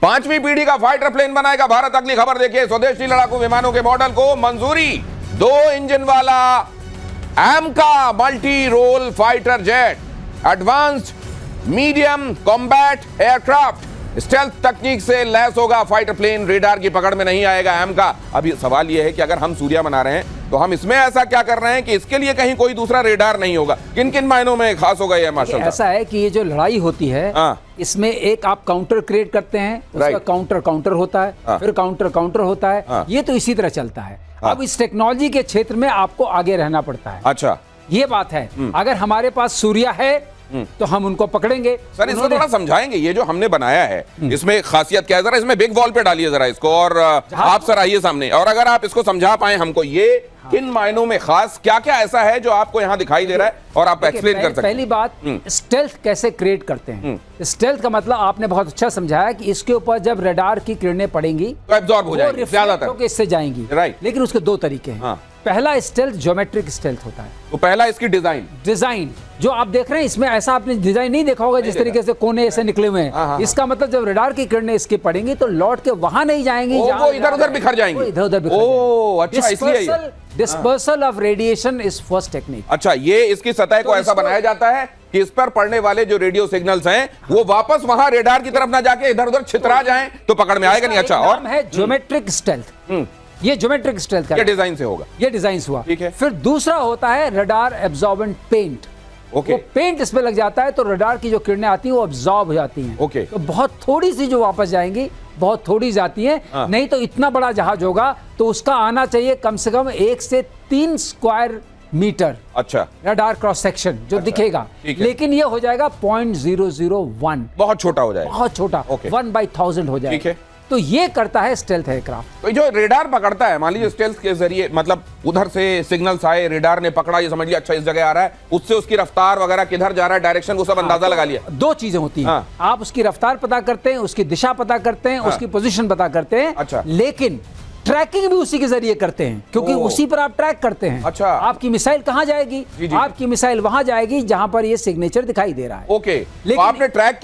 5वीं पीढ़ी का फाइटर प्लेन बनाएगा भारत। अगली खबर देखिए, स्वदेशी लड़ाकू विमानों के मॉडल को मंजूरी। 2 इंजन वाला AMCA multi role fighter jet, advanced medium combat aircraft, stealth तकनीक से लैस होगा फाइटर प्लेन, रेडार की पकड़ में नहीं आएगा AMCA। अब ये सवाल ये है कि अगर हम सूर्या बना रहे हैं तो हम इसमें ऐसा क्या कर रहे हैं कि इसके लिए कहीं कोई दूसरा रेडार नहीं होगा? किन किन मायनों में खास होगा ये माशाल्लाह? ऐसा है कि ये जो लड़ाई होती है इसमें एक आप काउंटर क्रिएट करते हैं, उसका काउंटर होता है, फिर काउंटर होता है, ये तो इसी तरह चलता है। अब इस टेक्नोलॉजी के क्षेत्र में आपको आगे रहना पड़ता है। अच्छा, ये बात है। अगर हमारे पास सूर्या है तो हम उनको पकड़ेंगे। सर इसको थोड़ा समझाएंगे, ये जो हमने बनाया है इसमें खासियत क्या है? जरा इसमें बिग वॉल पे डालिए जरा इसको, और आप सर आइए सामने, और अगर आप इसको समझा पाए हमको, ये किन मायनों में खास क्या क्या ऐसा है जो आपको यहाँ दिखाई दे रहा है और आप एक्सप्लेन कर सकते हैं? पहली बात, स्टेल्थ कैसे क्रिएट करते हैं। स्टेल्थ का मतलब आपने बहुत अच्छा समझाया कि इसके ऊपर जब रडार की किरणें पड़ेंगी तो एब्जॉर्ब हो जाएंगी, ज्यादातर इससे जाएंगी। राइट। लेकिन उसके 2 तरीके हैं। पहला स्टेल्थ ज्योमेट्रिक स्टेल्थ होता है। तो पहला इसकी डिजाइन जो आप देख रहे हैं, इसमें ऐसा आपने डिजाइन नहीं देखा होगा जिस तरीके से कोने ऐसे निकले हुए हैं। इसका मतलब जब रडार की किरणें इसके पड़ेंगी तो लौट के वहां नहीं जाएंगी, वो इधर उधर बिखर जाएंगी। इधर उधर अच्छा, इसलिए dispersal of radiation is first technique. अच्छा, ये इसकी सतह को ऐसा बनाया जाता है कि इस पर पड़ने वाले जो रेडियो सिग्नल्स हैं वो वापस वहां रेडार की तरफ ना जाके इधर उधर छितरा जाएं तो पकड़ में आएगा नहीं। अच्छा, और है ज्योमेट्रिक स्टेल्थ। ये ज्योमेट्रिक स्टेल्थ का डिजाइन से होगा, ये डिजाइन हुआ। ठीक है। फिर दूसरा होता है रडार एब्जॉर्बेंट पेंट। ओके। वो पेंट इसमें लग जाता है तो रडार की जो किरणें आती हैं वो एब्जॉर्ब हो जाती हैं। ओके। तो बहुत थोड़ी सी जो वापस जाएंगी, बहुत थोड़ी जाती हैं। नहीं तो इतना बड़ा जहाज होगा तो उसका आना चाहिए कम से कम 1 से 3 स्क्वायर मीटर। अच्छा, रडार क्रॉस सेक्शन जो दिखेगा, लेकिन ये हो जाएगा 0.001, बहुत छोटा हो जाएगा, बहुत छोटा। 1/1000 हो जाएगा। ठीक है। तो ये करता है स्टेल्थ एयरक्राफ्ट। तो जो रेडार पकड़ता है, मान लीजिए स्टेल्थ के जरिए, मतलब उधर से सिग्नल्स आए, रेडार ने पकड़ा, ये समझ लिया अच्छा इस जगह आ रहा है, उससे उसकी रफ्तार वगैरह किधर जा रहा है, डायरेक्शन, वो सब अंदाजा लगा लिया। 2 चीजें होती हैं। आप उसकी रफ्तार पता करते हैं, उसकी दिशा पता करते हैं, उसकी पोजीशन पता करते हैं। अच्छा। लेकिन ट्रैकिंग भी उसी के जरिए करते हैं, क्योंकि उसी पर आप ट्रैक करते हैं। अच्छा। आपकी मिसाइल कहां जाएगी? आपकी मिसाइल वहां जाएगी जहां पर ये सिग्नेचर दिखाई दे रहा है। ओके। लेकिन तो आपने ट्रैक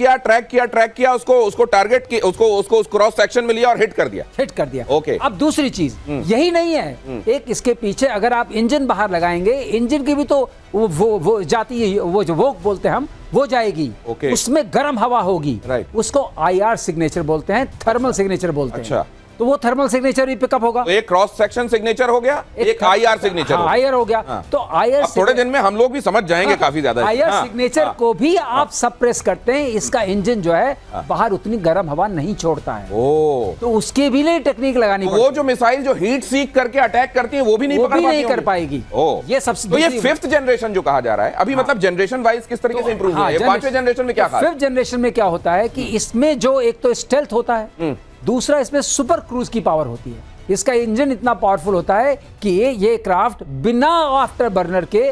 किया, उसको टारगेट किया, उसको क्रॉस सेक्शन में लिया और हिट कर दिया। ओके। अब दूसरी चीज यही नहीं है, एक इसके पीछे अगर आप इंजन बाहर लगाएंगे, इंजन की भी तो वो जाती है, वो जो वोक बोलते हैं हम, वो जाएगी। उसमें गर्म हवा होगी, उसको IR सिग्नेचर बोलते हैं, थर्मल सिग्नेचर बोलते हैं। अच्छा। तो वो थर्मल सिग्नेचर भी पिकअप होगा। तो एक क्रॉस सेक्शन सिग्नेचर हो गया, एक IR सिग्नेचर। IR हो गया। तो IR थोड़े दिन में हम लोग भी समझ जाएंगे काफी ज्यादा। IR सिग्नेचर को भी आप सप्रेस करते हैं, इसका इंजन जो है बाहर उतनी गर्म हवा नहीं छोड़ता है। तो उसके भी लिए टेक्निक लगानी पड़ती है। वो जो मिसाइल जो हीट सीक करके अटैक करती है वो भी नहीं कर पाएगी। ये सबसे, तो ये 5th जनरेशन जो कहा जा रहा है अभी, मतलब जनरेशन वाइज किस तरीके से इंप्रूव हुआ है? 5वें जनरेशन में क्या? 5th जनरेशन में क्या होता है कि इसमें जो एक तो स्टेल्थ होता है, दूसरा इसमें सुपर क्रूज की पावर होती है। इसका इंजन इतना पावरफुल होता है कि ये क्राफ्ट बिना आफ्टर बर्नर के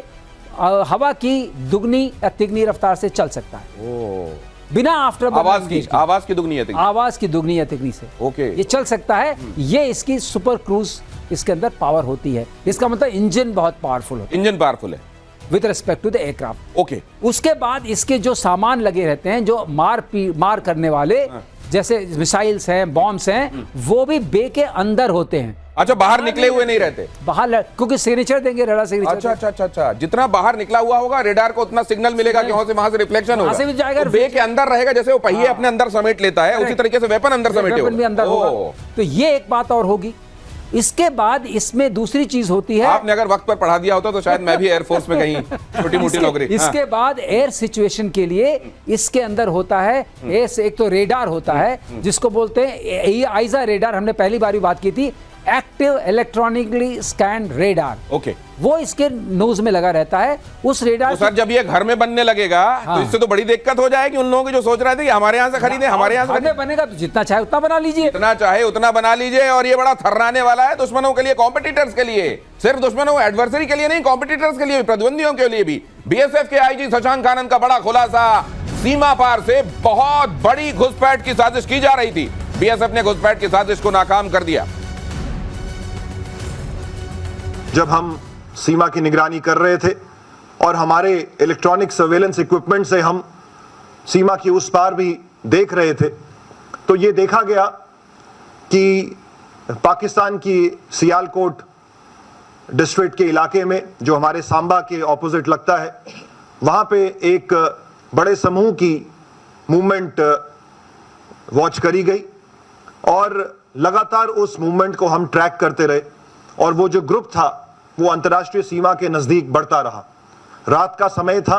हवा की दुगनी या तिगनी रफ्तार से चल सकता है। बिना आफ्टर बर्नर आवाज की दुगनी या तिगनी से ओके ये चल सकता है। ये इसकी सुपर क्रूज इसके अंदर पावर होती है। इसका मतलब इंजन बहुत पावरफुल होता है। इंजन पावरफुल है with respect to the aircraft. Okay. उसके बाद इसके जो सामान लगे रहते हैं, जो मार करने वाले, जैसे मिसाइल्स हैं, बॉम्ब्स हैं, वो भी बे के अंदर होते हैं। अच्छा, बाहर निकले हुए नहीं रहते बाहर, क्योंकि सिग्नेचर देंगे, रडार सिग्नेचर। अच्छा। जितना बाहर निकला हुआ होगा रेडार को उतना सिग्नल मिलेगा कि वहां से रिफ्लेक्शन होगा, से भी जाएगा। तो बे के अंदर रहेगा, जैसे वो पहिए अपने अंदर समेट लेता है, उसी तरीके से वेपन अंदर समेटे होगा। तो ये एक बात और होगी। इसके बाद इसमें दूसरी चीज होती है, आपने अगर वक्त पर पढ़ा दिया होता तो शायद मैं भी एयरफोर्स में कहीं छोटी मोटी नौकरी। इसके बाद एयर सिचुएशन के लिए इसके अंदर होता है एक तो रेडार होता है जिसको बोलते हैं आइजा रेडार। हमने पहली बार भी बात की थी, active electronically scan radar. Okay. वो इसके नोज में लगा रहता है। उस रेडार तो सर जब ये घर में बनने लगेगा तो इससे तो बड़ी दिक्कत हो जाएगी उन लोगों की जो सोच रहे थे कि हमारे यहाँ से खरीदे, हमारे यहाँ से बनेगा तो जितना चाहे उतना बना लीजिए, जितना चाहे उतना बना लीजिए। और ये बड़ा थर्राने वाला है दुश्मनों के लिए, कॉम्पिटिटर्स के लिए, सिर्फ दुश्मनों एडवर्सरी के लिए नहीं, कॉम्पिटिटर्स के लिए, प्रतिद्वंदियों के लिए भी। BSF के IG शशांक आनंद का बड़ा खुलासा, सीमा पार से बहुत बड़ी घुसपैठ की साजिश की जा रही थी, BSF ने घुसपैठ की साजिश को नाकाम कर दिया। जब हम सीमा की निगरानी कर रहे थे और हमारे इलेक्ट्रॉनिक सर्वेलेंस इक्विपमेंट से हम सीमा की उस पार भी देख रहे थे, तो ये देखा गया कि पाकिस्तान की सियालकोट डिस्ट्रिक्ट के इलाके में, जो हमारे सांबा के ऑपोजिट लगता है, वहां पे एक बड़े समूह की मूवमेंट वॉच करी गई और लगातार उस मूवमेंट को हम ट्रैक करते रहे और वो जो ग्रुप था वो अंतर्राष्ट्रीय सीमा के नजदीक बढ़ता रहा। रात का समय था,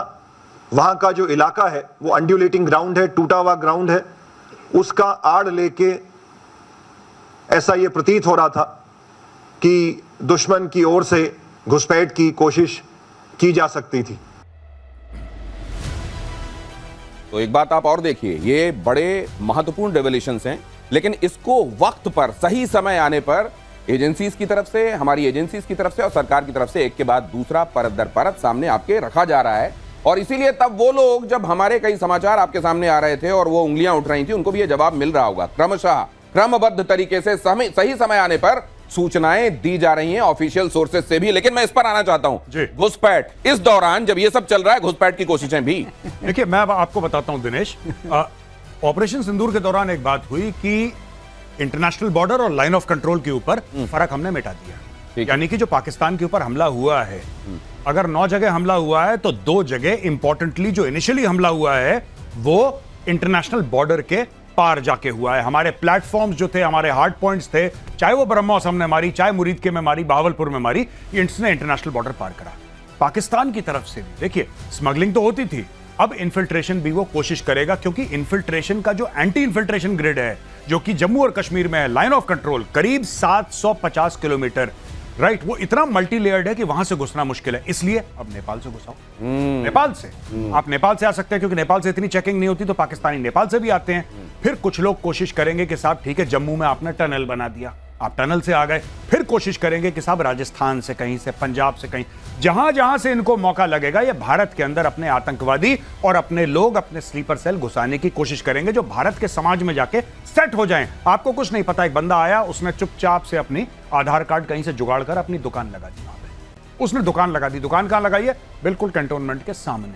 वहां का जो इलाका है वो अंड्यूलेटिंग ग्राउंड है, टूटा हुआ ग्राउंड है, उसका आड़ लेके ऐसा ये प्रतीत हो रहा था कि दुश्मन की ओर से घुसपैठ की कोशिश की जा सकती थी। तो एक बात आप और देखिए, ये बड़े महत्वपूर्ण रेवलेशंस हैं, लेकिन इसको वक्त पर, सही समय आने पर एजेंसीज की तरफ से, हमारी एजेंसीज की तरफ से और सरकार की तरफ से एक के बाद दूसरा परत दर परत सामने आपके रखा जा रहा है। और इसीलिए तब वो लोग, जब हमारे कई समाचार आपके सामने आ रहे थे और वो उंगलियां उठ रही थी, उनको भी ये जवाब मिल रहा होगा। क्रमशः क्रमबद्ध तरीके से सही समय आने पर सूचनाएं दी जा रही हैं ऑफिशियल सोर्सेज से भी। लेकिन मैं इस पर आना चाहता हूं, घुसपैठ, इस दौरान जब ये सब चल रहा है, घुसपैठ की कोशिशें भी। देखिए, मैं अब आपको बताता हूं दिनेश, ऑपरेशन सिंदूर के दौरान एक बात हुई कि इंटरनेशनल बॉर्डर और लाइन ऑफ कंट्रोल के ऊपर फर्क हमने मिटा दिया। यानी कि जो पाकिस्तान के ऊपर हमला हुआ है, अगर 9 जगह हमला हुआ है तो 2 जगह इंपॉर्टेंटली जो इनिशियली हमला हुआ है वो इंटरनेशनल बॉर्डर के पार जाके हुआ है। हमारे प्लेटफॉर्म्स जो थे, हमारे हार्ड पॉइंट्स थे, चाहे वो ब्रह्मोस हमने मारी, चाहे मुरीद के में मारी, बहावलपुर में मारी, इसने इंटरनेशनल बॉर्डर पार करा। पाकिस्तान की तरफ से भी देखिए, स्मगलिंग तो होती थी, अब इन्फिल्ट्रेशन भी वो कोशिश करेगा, क्योंकि इन्फिल्ट्रेशन का जो एंटी इन्फिल्ट्रेशन ग्रिड है, जो कि जम्मू और कश्मीर में है, लाइन ऑफ कंट्रोल करीब 750 किलोमीटर, राइट, वो इतना मल्टी लेयर्ड है कि वहां से घुसना मुश्किल है। इसलिए अब नेपाल से घुसाओ। नेपाल से आप नेपाल से आ सकते हैं, क्योंकि नेपाल से इतनी चेकिंग नहीं होती, तो पाकिस्तानी नेपाल से भी आते हैं। फिर कुछ लोग कोशिश करेंगे कि साहब ठीक है, जम्मू में आपने टनल बना दिया, आप टनल से आ गए, फिर कोशिश करेंगे कि साहब राजस्थान से कहीं से, पंजाब से कहीं, जहां जहां से इनको मौका लगेगा, ये भारत के अंदर अपने आतंकवादी और अपने लोग, अपने स्लीपर सेल घुसाने की कोशिश करेंगे, जो भारत के समाज में जाके सेट हो जाएं। आपको कुछ नहीं पता, एक बंदा आया, उसने चुपचाप से अपनी आधार कार्ड कहीं से जुगाड़ कर अपनी दुकान लगा दी। वहां पे उसने दुकान लगा दी। दुकान कहां लगाई है? बिल्कुल कैंटोनमेंट के सामने,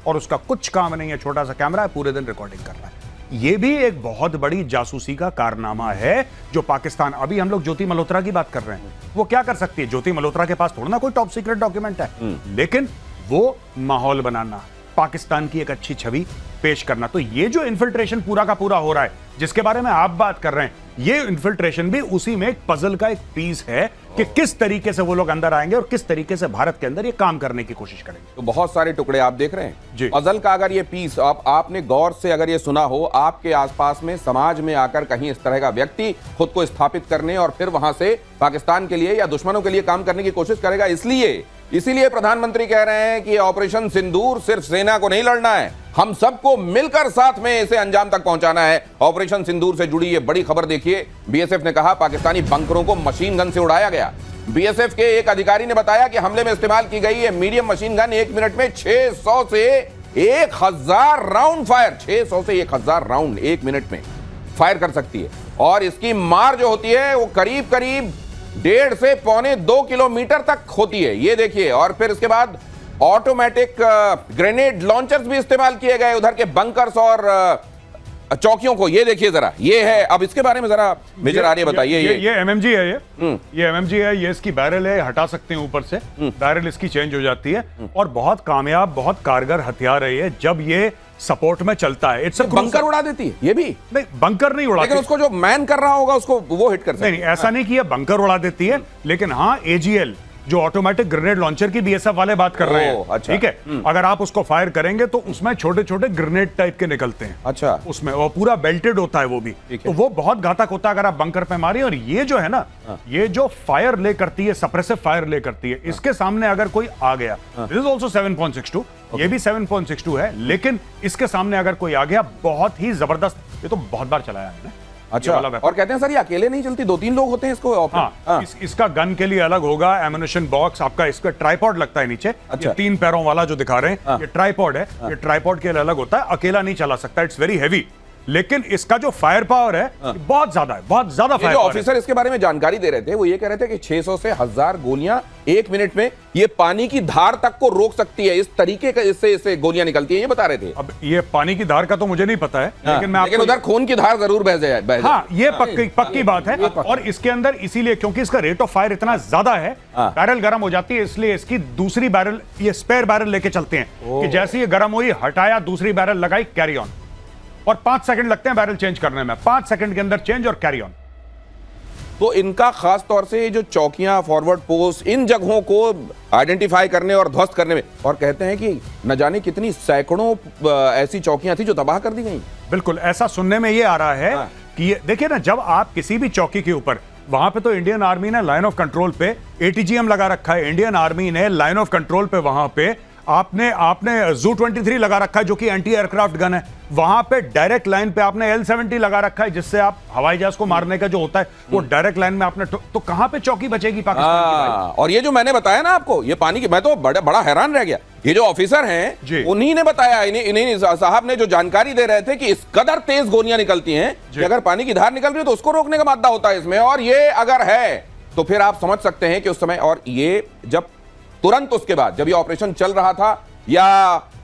और उसका कुछ काम नहीं है, छोटा सा कैमरा है, पूरे दिन रिकॉर्डिंग कर रहा है। यह भी एक बहुत बड़ी जासूसी का कारनामा है जो पाकिस्तान, अभी हम लोग ज्योति मल्होत्रा की बात कर रहे हैं, वो क्या कर सकती है? ज्योति मल्होत्रा के पास थोड़ा ना कोई टॉप सीक्रेट डॉक्यूमेंट है, लेकिन वो माहौल बनाना, पाकिस्तान की एक अच्छी छवि पेश करना। तो ये जो इन्फिल्ट्रेशन पूरा का पूरा हो रहा है, जिसके बारे में आप बात कर रहे हैं, ये इन्फिल्ट्रेशन भी उसी में एक पजल का एक पीस है कि किस तरीके से वो लोग अंदर आएंगे और किस तरीके से भारत के अंदर ये काम करने की कोशिश करेंगे। तो बहुत सारे टुकड़े आप देख रहे हैं जी। पजल का। अगर ये पीस आपने गौर से अगर ये सुना हो, आपके आसपास में समाज में आकर कहीं इस तरह का व्यक्ति खुद को स्थापित करने और फिर वहां से पाकिस्तान के लिए या दुश्मनों के लिए काम करने की कोशिश करेगा, इसीलिए प्रधानमंत्री कह रहे हैं कि ऑपरेशन सिंदूर सिर्फ सेना को नहीं लड़ना है, हम सबको मिलकर साथ में इसे अंजाम तक पहुंचाना है। ऑपरेशन सिंदूर से जुड़ी ये बड़ी खबर देखिए, बीएसएफ ने कहा पाकिस्तानी बंकरों को मशीन गन से उड़ाया गया। बीएसएफ के एक अधिकारी ने बताया कि हमले में इस्तेमाल की गई ये मीडियम मशीन गन 1 मिनट में 600 से 1000 राउंड फायर, 600 से 1000 राउंड 1 मिनट में फायर कर सकती है, और इसकी मार जो होती है वो करीब करीब 1.5 से 2.25 किलोमीटर तक होती है। ये देखिए, और फिर इसके बाद ऑटोमेटिक ग्रेनेड लॉन्चर्स भी इस्तेमाल किए गए उधर के बंकर्स और चौकियों को। ये देखिए जरा, ये है। अब इसके बारे में जरा मेजर आर्य बताइए। ये एमएमजी है, ये एमएमजी है, ये इसकी बैरल है, हटा सकते हैं ऊपर से, बैरल इसकी चेंज हो जाती है, और बहुत कामयाब, बहुत कारगर हथियार है ये जब ये सपोर्ट में चलता है। इट्स बंकर उड़ा देती है ये भी? नहीं, बंकर नहीं उड़ाती, लेकिन उसको जो मैन कर रहा होगा उसको वो हिट कर सकता है। नहीं, ऐसा नहीं कि ये बंकर उड़ा देती है, लेकिन हाँ, एजीएल जो ऑटोमेटिक ग्रेनेड लॉन्चर की बीएसएफ वाले बात कर रहे हैं, अच्छा। ठीक है, अगर आप उसको फायर करेंगे तो उसमें छोटे छोटे ग्रेनेड टाइप के निकलते हैं, अच्छा, उसमें वो पूरा बेल्टेड होता है वो भी, तो वो बहुत घातक होता है अगर आप बंकर पे मारिए। और ये जो है ना, ये जो फायर ले करती है, सप्रेसिव फायर ले करती है, इसके सामने अगर कोई आ गया, दिस इज आल्सो 7.62, ये भी 7.62 है, लेकिन इसके सामने अगर कोई आ गया, बहुत ही जबरदस्त, ये तो बहुत बार चलाया है। अच्छा, और कहते हैं सर ये अकेले नहीं चलती, 2-3 लोग होते हैं इसको। हाँ, इसका गन के लिए अलग होगा एम्युनिशन बॉक्स, आपका इसका ट्राइपॉड लगता है नीचे, अच्छा। ये 3 पैरों वाला जो दिखा रहे हैं, ये ट्राइपॉड है, ये ट्राइपॉड के लिए अलग होता है, अकेला नहीं चला सकता, इट्स वेरी हैवी। लेकिन इसका जो फायर पावर है बहुत ज्यादा है, बहुत ज्यादा ये फायर जो पावर है। ऑफिसर इसके बारे में जानकारी दे रहे थे वो ये कह रहे थे कि 600 से 1000 गोलियां 1 मिनट में ये पानी की धार तक को रोक सकती है, इस तरीके का इससे गोलियां निकलती हैं, ये बता रहे थे। अब ये पानी की धार का तो मुझे नहीं पता है, लेकिन मैं लेकिन आपको उधर खून की धार जरूर बह जाए। हाँ, ये पक्की बात है। और इसके अंदर इसीलिए क्योंकि इसका रेट ऑफ फायर इतना ज्यादा है, बैरल गर्म हो जाती है, इसलिए इसकी दूसरी बैरल, ये स्पेयर बैरल लेके चलते हैं कि जैसे ये गर्म हुई, हटाया, दूसरी बैरल लगाई, कैरी ऑन। और 5 सेकंड लगते हैं बैरल चेंज करने में, 5 सेकंड के अंदर चेंज और कैरी ऑन। तो इनका खास तौर से ये जो चौकियां, फॉरवर्ड पोस्ट, इन जगहों को आइडेंटिफाई करने और ध्वस्त करने में, और कहते हैं कि न जाने कितनी सैकड़ों ऐसी चौकियां थी जो तबाह कर दी गई। बिल्कुल ऐसा सुनने में ये आ रहा है कि ये देखिए ना, जब आप किसी भी चौकी के ऊपर, वहां पे तो इंडियन आर्मी ने लाइन ऑफ कंट्रोल पे ATGM लगा रखा है, इंडियन आर्मी ने लाइन ऑफ कंट्रोल पे वहां पे आपने Zu-23 लगा रखा है जो कि एंटी एयरक्राफ्ट गन है, वहां पे डायरेक्ट लाइन पे आपने L-70 लगा रखा है जिससे आप हवाई जहाज को मारने का जो होता है वो डायरेक्ट लाइन में आपने, तो कहां पे चौकी बचेगी पाकिस्तान की भाई? और ये जो मैंने बताया ना आपको, ये पानी की, मैं तो बड़ा हैरान रह गया। ये जो ऑफिसर हैं उन्हीं ने बताया, इन्हीं साहब ने जो जानकारी दे रहे थे कि इस कदर तेज गोलियां निकलती हैं कि अगर पानी की धार निकल रही है तो उसको रोकने का मादा होता है इसमें, और ये अगर है तो फिर आप समझ सकते हैं कि उस समय, और ये जब तुरंत उसके बाद जब ये ऑपरेशन चल रहा था या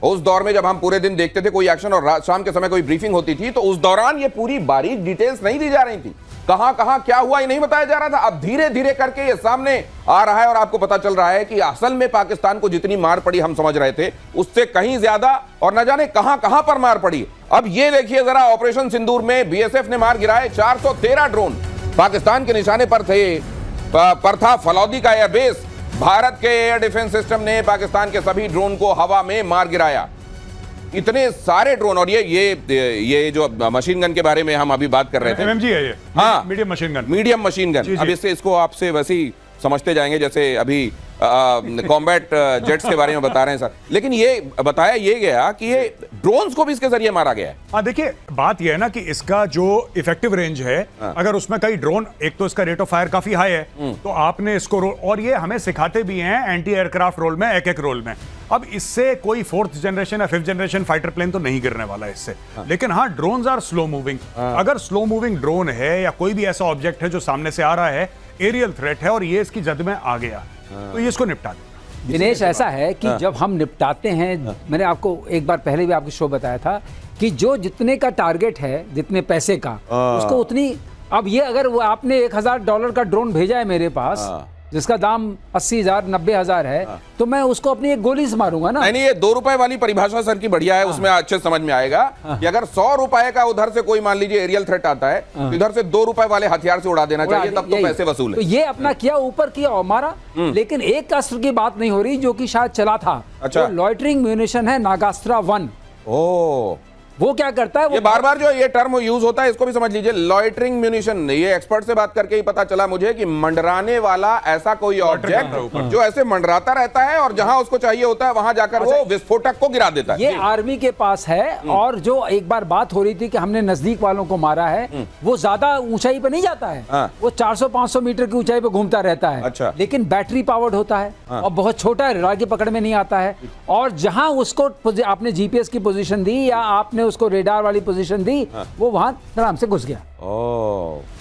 उस दौर में जब हम पूरे दिन देखते थे कोई एक्शन और शाम के समय कोई ब्रीफिंग होती थी, तो उस दौरान ये पूरी बारीक डिटेल्स नहीं दी जा रही थी, कहां कहां क्या हुआ ये नहीं बताया जा रहा था। अब धीरे धीरे करके ये सामने आ रहा है और आपको पता चल रहा है कि असल में पाकिस्तान को जितनी मार पड़ी हम समझ रहे थे उससे कहीं ज्यादा, और न जाने कहां कहां पर मार पड़ी। अब ये देखिए जरा, ऑपरेशन सिंदूर में BSF ने मार गिराए 413 ड्रोन पाकिस्तान के निशाने पर था फलौदी का एयरबेस। भारत के एयर डिफेंस सिस्टम ने पाकिस्तान के सभी ड्रोन को हवा में मार गिराया। इतने सारे ड्रोन, और ये जो मशीन गन के बारे में हम अभी बात कर रहे थे, MMG है ये, हाँ, medium machine gun, medium machine gun. अब इसको आपसे वैसे ही समझते जाएंगे जैसे अभी कॉम्बैट जेट्स के बारे में बता रहे हैं सर, लेकिन ये बताया ये गया कि ये ड्रोन्स को भी इसके जरिए मारा गया है। हाँ, देखिए बात ये है ना कि इसका जो इफेक्टिव रेंज है, अगर उसमें कई ड्रोन, एक तो इसका रेट ऑफ फायर काफी हाई है, तो आपने इसको और ये हमें सिखाते भी हैं एंटी एयरक्राफ्ट रोल में, एक रोल में। अब इससे कोई 4th जनरेशन या 5th जनरेशन फाइटर प्लेन तो नहीं गिरने वाला इससे, लेकिन हाँ, ड्रोन्स आर स्लो मूविंग। अगर स्लो मूविंग ड्रोन है या कोई भी ऐसा ऑब्जेक्ट है जो सामने से आ रहा है, एरियल थ्रेट है, और ये इसकी जद में आ गया, तो ये इसको निपटा देगा। दिनेश, ऐसा है कि जब हम निपटाते हैं, मैंने आपको एक बार पहले भी आपको शो बताया था कि जो जितने का टारगेट है, जितने पैसे का, उसको उतनी, अब ये अगर वो आपने $1000 का ड्रोन भेजा है मेरे पास जिसका दाम 80,000 90,000 है, तो मैं उसको अपनी एक गोली से मारूंगा ना। नहीं, ये ₹2 वाली परिभाषा सर की बढ़िया है, उसमें अच्छे समझ में आएगा कि अगर ₹100 का उधर से कोई मान लीजिए एरियल थ्रेट आता है तो इधर से ₹2 वाले हथियार से उड़ा देना चाहिए, तब तो पैसे वसूल है। तो ये अपना किया, ऊपर किया और मारा, लेकिन एक अस्त्र की बात नहीं हो रही जो कि शायद चला था। अच्छा, लॉइटरिंग म्यूनिशन है नागास्त्रा 1। ओ, वो क्या करता है, ये बार बार जो ये टर्म यूज होता है इसको भी समझ लीजिए, लॉइटरिंग म्यूनिशन। ये एक्सपर्ट से बात करके ही पता चला मुझे कि मंडराने वाला ऐसा कोई ऑब्जेक्ट जो ऐसे मंडराता रहता है और जहां उसको चाहिए होता है वहां जाकर वो विस्फोटक को गिरा देता है। ये आर्मी के पास है। और जो एक बार बात हो रही थी कि हमने नजदीक वालों को मारा है, वो ज्यादा ऊंचाई पे नहीं जाता है, वो 400-500 मीटर की ऊंचाई पे घूमता रहता है। अच्छा। लेकिन बैटरी पावर्ड होता है और बहुत छोटा है, रडार की पकड़ में नहीं आता है। और जहां उसको आपने GPS की पोजीशन दी या आपने उसको रेडार वाली पोजीशन दी, वो वहां आराम से घुस गया,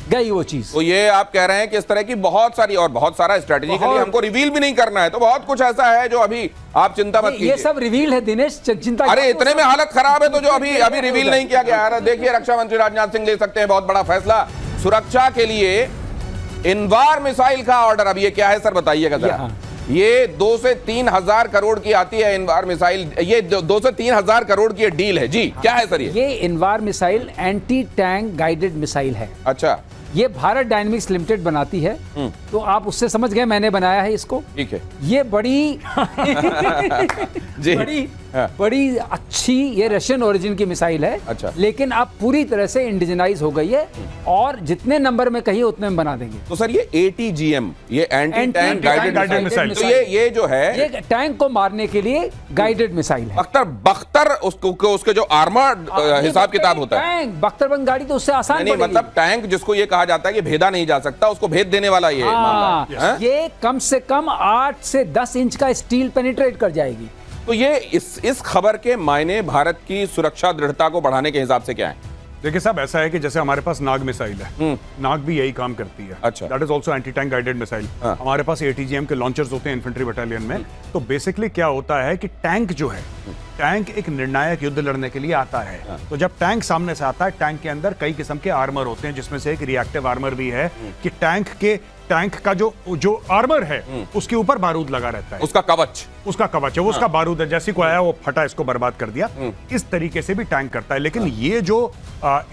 गई वो चीज। तो ये आप कह रहे हैं कि इस तरह की बहुत सारी, और बहुत सारा स्ट्रेटेजिकली हमको रिवील भी नहीं करना है, तो बहुत कुछ ऐसा है जो अभी आप चिंता मत कीजिए। ये सब रिवील है दिनेश, चिंता। अरे इतने में हालत खराब है तो जो अभी रिवील नहीं किया गया। देखिए, रक्षा मंत्री राजनाथ सिंह ले सकते हैं बहुत बड़ा फैसला, सुरक्षा के लिए इनवार मिसाइल का ऑर्डर। अब ये क्या है सर, बताइएगा जरा। ये 2 से 3 हजार करोड़ की आती है इनवार मिसाइल, ये 2 से 3 हजार करोड़ की डील है जी। क्या है सर ये Invar missile anti tank guided missile है। अच्छा, ये भारत डायनेमिक्स लिमिटेड बनाती है, तो आप उससे समझ गए मैंने बनाया है इसको। ठीक है। ये बड़ी जी, बड़ी अच्छी, ये रशियन ओरिजिन की मिसाइल है। अच्छा। लेकिन अब पूरी तरह से इंडिजनाइज हो गई है और जितने नंबर में कहिए उतने में बना देंगे। तो सर ये ATGM, ये एंटी टैंक गाइडेड मिसाइल, तो ये जो है ये टैंक को मारने के लिए गाइडेड मिसाइल है। बख्तर उसके जो आर्मर्ड हिसाब किताब होता है, टैंक बख्तरबंद गाड़ी तो उससे आसान नहीं, मतलब टैंक जिसको ये कहा जाता है कि भेदा नहीं जा सकता, उसको भेद देने वाला ये मामला है। ये कम से कम 8 से 10 इंच का स्टील पेनिट्रेट कर जाएगी। तो ये इस खबर के मायने भारत की सुरक्षा दृढ़ता को बढ़ाने के हिसाब से क्या है? देखिए साहब, ऐसा है कि जैसे हमारे पास नाग मिसाइल है, नाग भी यही काम करती है। अच्छा। That is also anti tank guided missile. हाँ। हमारे पास ATGM के लॉन्चर्स होते हैं इन्फेंट्री बटालियन में। तो बेसिकली क्या होता है कि टैंक जो है, टैंक एक निर्णायक युद्ध लड़ने के लिए आता है। तो जब टैंक सामने से आता है, टैंक के अंदर कई किस्म के आर्मर होते हैं, जिसमें से एक रिएक्टिव आर्मर भी है कि टैंक का जो आर्मर है उसके ऊपर बारूद लगा रहता है, उसका कवच है, वो उसका बारूद है। जैसे कोई आया वो फटा, इसको बर्बाद कर दिया। इस तरीके से भी टैंक करता है। लेकिन ये जो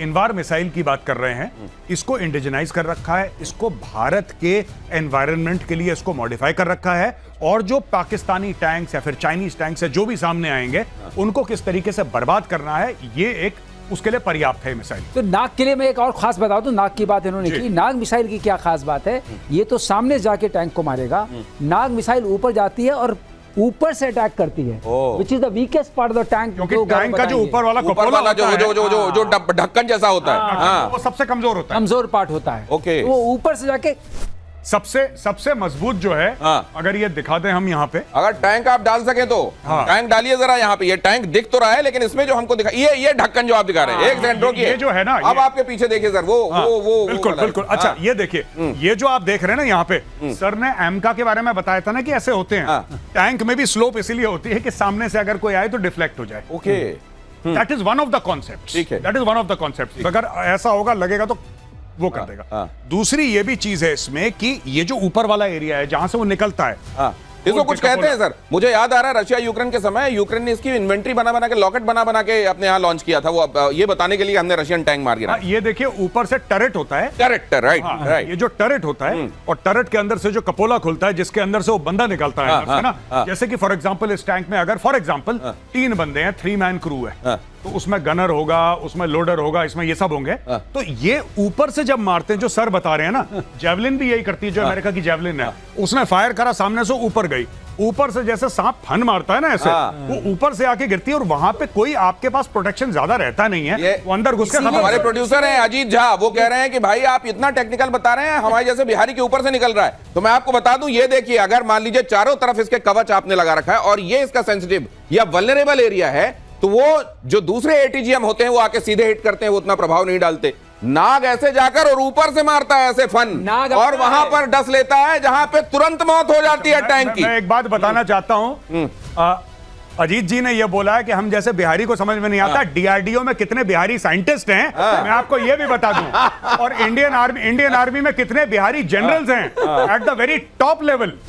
इन्वार मिसाइल की बात कर रहे हैं, इसको इंडिजिनाइज कर रखा है, इसको भारत के एनवायरनमेंट के लिए इसको मॉडिफाई कर रखा है। और जो पाकिस्तानी टैंक्स या फिर चाइनीज टैंक्स है जो भी सामने आएंगे, उनको किस तरीके से बर्बाद करना है, ये एक उसके लिए पर्याप्त है मिसाइल। तो नाग के लिए मैं एक और खास बता दूं, नाग की बात इन्होंने जी। की। नाग मिसाइल की क्या खास बात है, ये तो सामने जाके टैंक को मारेगा। नाग मिसाइल ऊपर जाती है और ऊपर से अटैक करती है, which is the weakest part of the tank. क्योंकि टैंक का जो ऊपर वाला ऊपर वाला जो ढक्कन जैसा होता है, वो सबसे कमजोर होता है, कमजोर पार्ट होता है। ओके। तो वो ऊपर से जाके सबसे मजबूत जो है। अगर ये दिखा दें हम यहाँ पे, अगर टैंक आप डाल सके तो टैंक डालिए जरा यहाँ पे। ये टैंक दिख तो रहा है, लेकिन इसमें जो हमको दिखा, ये ढक्कन जो आप दिखा रहे हैं, एक सेकंड रोकिए। ये जो है ना, अब आपके पीछे देखिए सर, वो बिल्कुल बिल्कुल। अच्छा, ये देखिए, ये जो आप देख रहे हैं ना यहाँ पे, सर ने एमका के बारे में बताया था ना कि ऐसे होते हैं। टैंक में भी स्लोप इसीलिए होती है कि सामने से अगर कोई आए तो डिफ्लेक्ट हो जाए। Okay. That is one of the concepts. ठीक है। That is one of the concepts. अगर ऐसा होगा, लगेगा तो वो कर देगा। दूसरी ये भी चीज है इसमें कि ये जो ऊपर वाला एरिया है जहां से वो निकलता है, इसको कुछ कहते हैं सर। मुझे याद आ रहा है रशिया यूक्रेन के समय, यूक्रेन ने इसकी इन्वेंट्री बना के, लॉकेट बना के अपने यहाँ लॉन्च किया था। वो ये बताने के लिए हमने रशियन टैंक मार गिरा। ये देखिए, ऊपर से टर्रेट होता है। Turret, right. ये जो टर्रेट होता है, और टर्रेट के अंदर से जो कपोला खुलता है, जिसके अंदर से वो बंदा निकलता है ना। जैसे कि फॉर एग्जांपल इस टैंक में अगर फॉर एग्जांपल 3 बंदे हैं, 3 मैन क्रू है, तो उसमें गनर होगा, उसमें लोडर होगा, इसमें ये सब होंगे। तो ये ऊपर से जब मारते हैं, जो सर बता रहे हैं ना, जेवलिन भी यही करती है, जो अमेरिका की जेवलिन है। उसने फायर करा, सामने से ऊपर गई, ऊपर से जैसे सांप फन मारता है ना ऐसे, वो ऊपर से आके गिरती है। और वहां पे कोई आपके पास प्रोटेक्शन ज्यादा रहता नहीं है, वो अंदर घुस के हमारे प्रोड्यूसर हैं अजीत झा, वो कह रहे हैं कि भाई आप इतना टेक्निकल बता रहे हैं, हमारे जैसे बिहारी के ऊपर से निकल रहा है। तो मैं आपको बता दूं, ये देखिए, अगर मान लीजिए चारों तरफ इसके कवच आपने लगा रखा है और ये इसका सेंसिटिव या वल्नरेबल एरिया है, तो वो जो दूसरे ATGM होते हैं वो आके सीधे हिट करते हैं, वो उतना प्रभाव नहीं डालते। नाग ऐसे जाकर और ऊपर से मारता है ऐसे फन, और वहां पर डस लेता है जहां पे तुरंत मौत हो जाती है टैंक की। मैं एक बात बताना चाहता हूं, अजीत जी ने यह बोला है कि हम जैसे बिहारी को समझ में नहीं आता। DRDO में कितने बिहारी साइंटिस्ट हैं, मैं आपको यह भी बता दूं। और इंडियन आर्मी में कितने बिहारी जनरल्स हैं at the very top level.